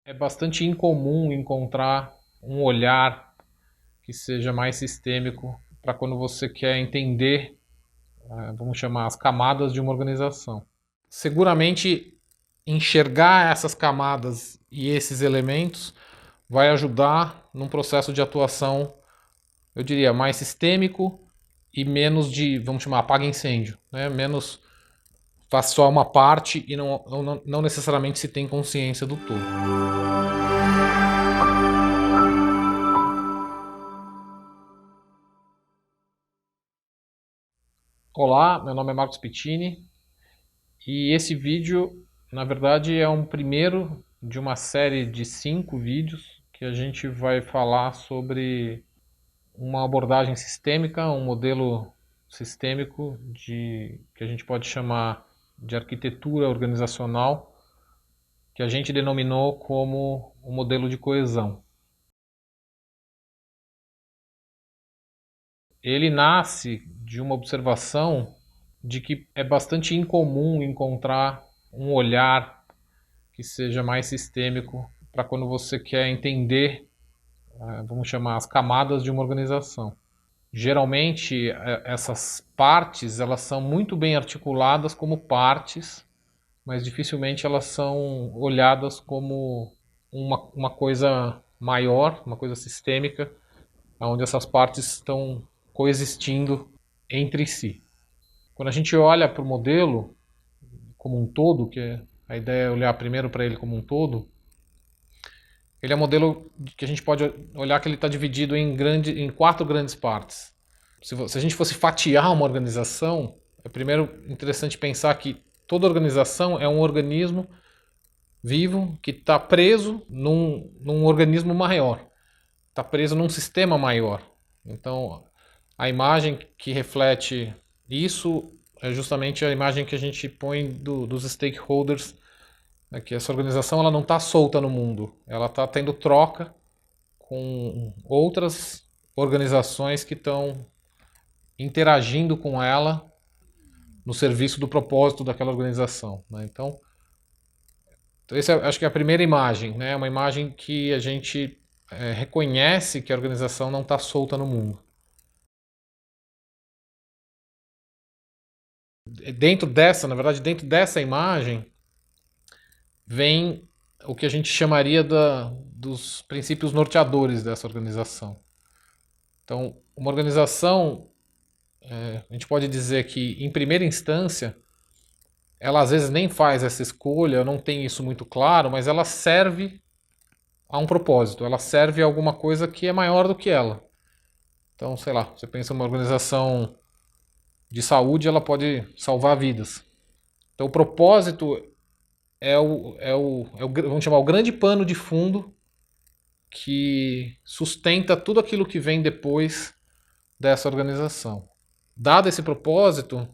É bastante incomum encontrar um olhar que seja mais sistêmico para quando você quer entender, vamos chamar, as camadas de uma organização. Seguramente, enxergar essas camadas e esses elementos vai ajudar num processo de atuação, eu diria, mais sistêmico e menos de, vamos chamar, apaga-incêndio, né? Menos faz só uma parte e não necessariamente se tem consciência do todo. Olá, meu nome é Marcos Pittini e esse vídeo, na verdade, é um primeiro de uma série de 5 vídeos que a gente vai falar sobre uma abordagem sistêmica, um modelo sistêmico que a gente pode chamar de arquitetura organizacional, que a gente denominou como um modelo de coesão. Ele nasce de uma observação de que é bastante incomum encontrar um olhar que seja mais sistêmico para quando você quer entender, vamos chamar, as camadas de uma organização. Geralmente, essas partes elas são muito bem articuladas como partes, mas dificilmente elas são olhadas como uma coisa maior, uma coisa sistêmica, onde essas partes estão coexistindo entre si. Quando a gente olha para o modelo como um todo, a ideia é olhar primeiro para ele como um todo, ele é um modelo que a gente pode olhar que ele está dividido em 4 grandes partes. Se a gente fosse fatiar uma organização, é primeiro interessante pensar que toda organização é um organismo vivo que está preso num organismo maior, está preso num sistema maior. Então, a imagem que reflete isso é justamente a imagem que a gente põe dos stakeholders, né, que essa organização ela não está solta no mundo, ela está tendo troca com outras organizações que estão interagindo com ela no serviço do propósito daquela organização, né? Então, essa acho que é a primeira imagem, né? Uma imagem que a gente reconhece que a organização não está solta no mundo. Na verdade, dentro dessa imagem, vem o que a gente chamaria dos princípios norteadores dessa organização. Então, uma organização, a gente pode dizer que, em primeira instância, ela às vezes nem faz essa escolha, não tem isso muito claro, mas ela serve a um propósito, ela serve a alguma coisa que é maior do que ela. Então, sei lá, você pensa numa organização de saúde, ela pode salvar vidas. Então, o propósito vamos chamar, o grande pano de fundo que sustenta tudo aquilo que vem depois dessa organização. Dado esse propósito,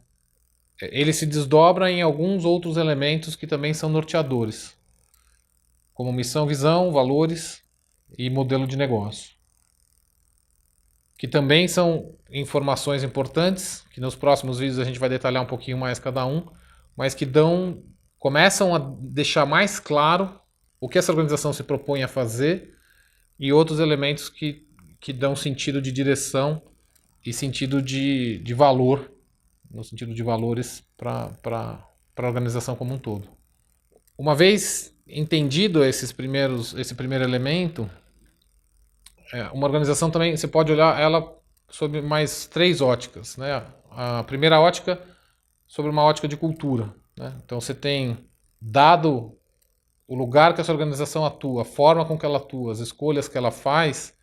ele se desdobra em alguns outros elementos que também são norteadores, como missão, visão, valores e modelo de negócio, que também são informações importantes, que nos próximos vídeos a gente vai detalhar um pouquinho mais cada um, mas que começam a deixar mais claro o que essa organização se propõe a fazer e outros elementos que dão sentido de direção e sentido de valor, no sentido de valores para a organização como um todo. Uma vez entendido esse primeiro elemento, uma organização também, você pode olhar ela sob mais 3 óticas, né? A primeira ótica, sobre uma ótica de cultura, né? Então você tem, dado o lugar que essa organização atua, a forma com que ela atua, as escolhas que ela faz,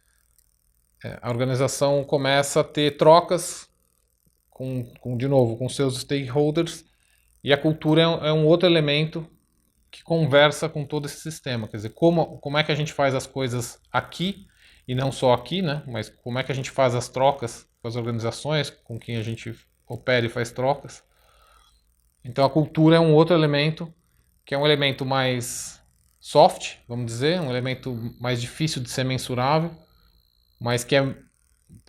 a organização começa a ter trocas de novo, com seus stakeholders, e a cultura é um outro elemento que conversa com todo esse sistema. Quer dizer, como é que a gente faz as coisas aqui, e não só aqui, né? Mas como é que a gente faz as trocas com as organizações com quem a gente opera e faz trocas. Então a cultura é um outro elemento, que é um elemento mais soft, vamos dizer, um elemento mais difícil de ser mensurável, mas que é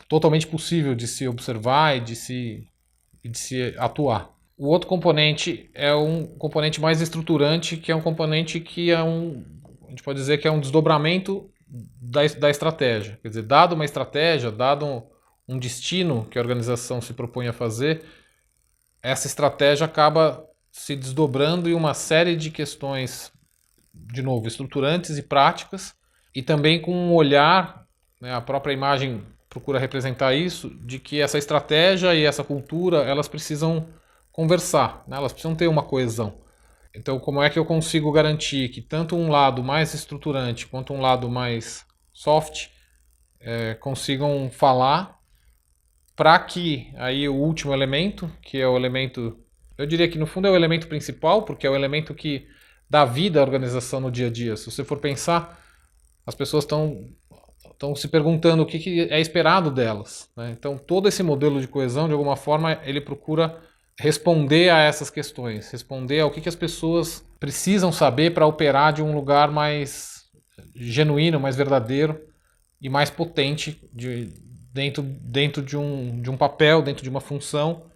totalmente possível de se observar e de se atuar. O outro componente é um componente mais estruturante, que é um componente que gente pode dizer que é um desdobramento da estratégia. Quer dizer, dado uma estratégia, dado um destino que a organização se propõe a fazer, essa estratégia acaba se desdobrando em uma série de questões, de novo, estruturantes e práticas, e também com um olhar, né, a própria imagem procura representar isso, de que essa estratégia e essa cultura, elas precisam conversar, né, elas precisam ter uma coesão. Então, como é que eu consigo garantir que tanto um lado mais estruturante quanto um lado mais soft consigam falar, para que aí o último elemento, que é o elemento, eu diria que no fundo é o elemento principal, porque é o elemento que dá vida à organização no dia a dia. Se você for pensar, as pessoas estão se perguntando o que é esperado delas, né? Então, todo esse modelo de coesão, de alguma forma, ele procura responder a essas questões, responder ao que as pessoas precisam saber para operar de um lugar mais genuíno, mais verdadeiro e mais potente dentro de um papel, dentro de uma função,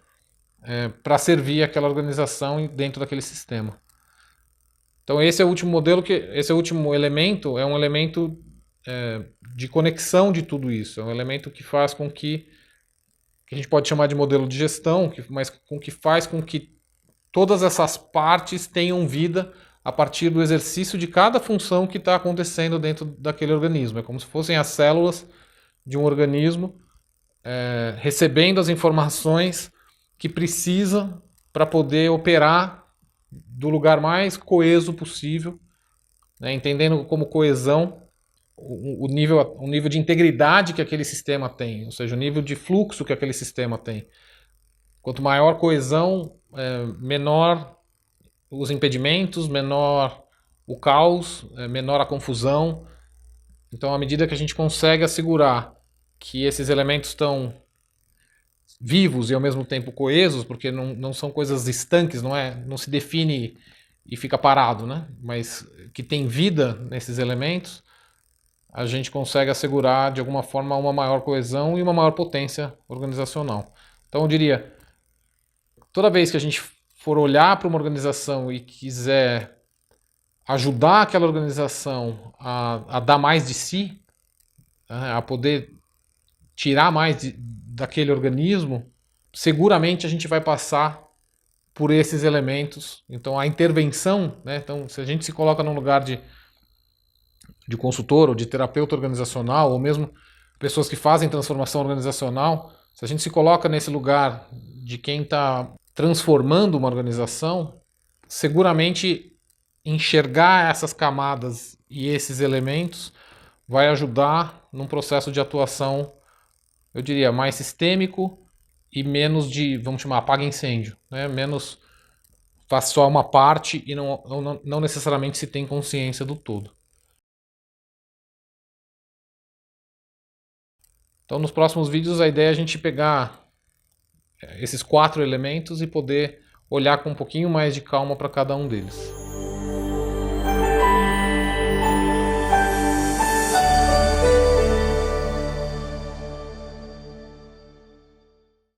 para servir aquela organização dentro daquele sistema. Então esse é o último modelo, esse é o último elemento, é um elemento de conexão de tudo isso, é um elemento que faz com que a gente pode chamar de modelo de gestão, mas que faz com que todas essas partes tenham vida a partir do exercício de cada função que está acontecendo dentro daquele organismo. É como se fossem as células de um organismo recebendo as informações que precisa para poder operar do lugar mais coeso possível, né, entendendo como coesão o nível de integridade que aquele sistema tem, ou seja, o nível de fluxo que aquele sistema tem. Quanto maior coesão, menor os impedimentos, menor o caos, menor a confusão. Então, à medida que a gente consegue assegurar que esses elementos estão vivos e ao mesmo tempo coesos, porque não são coisas estanques, não se define e fica parado, né? Mas que tem vida nesses elementos, a gente consegue assegurar de alguma forma uma maior coesão e uma maior potência organizacional. Então eu diria, toda vez que a gente for olhar para uma organização e quiser ajudar aquela organização a dar mais de si, a poder tirar mais daquele organismo, seguramente a gente vai passar por esses elementos. Então a intervenção, né? Então se a gente se coloca num lugar de consultor ou de terapeuta organizacional, ou mesmo pessoas que fazem transformação organizacional, se a gente se coloca nesse lugar de quem está transformando uma organização, seguramente enxergar essas camadas e esses elementos vai ajudar num processo de atuação, eu diria, mais sistêmico e menos de, vamos chamar, apaga-incêndio, né? Menos faz só uma parte e não necessariamente se tem consciência do todo. Então, nos próximos vídeos, a ideia é a gente pegar esses 4 elementos e poder olhar com um pouquinho mais de calma para cada um deles.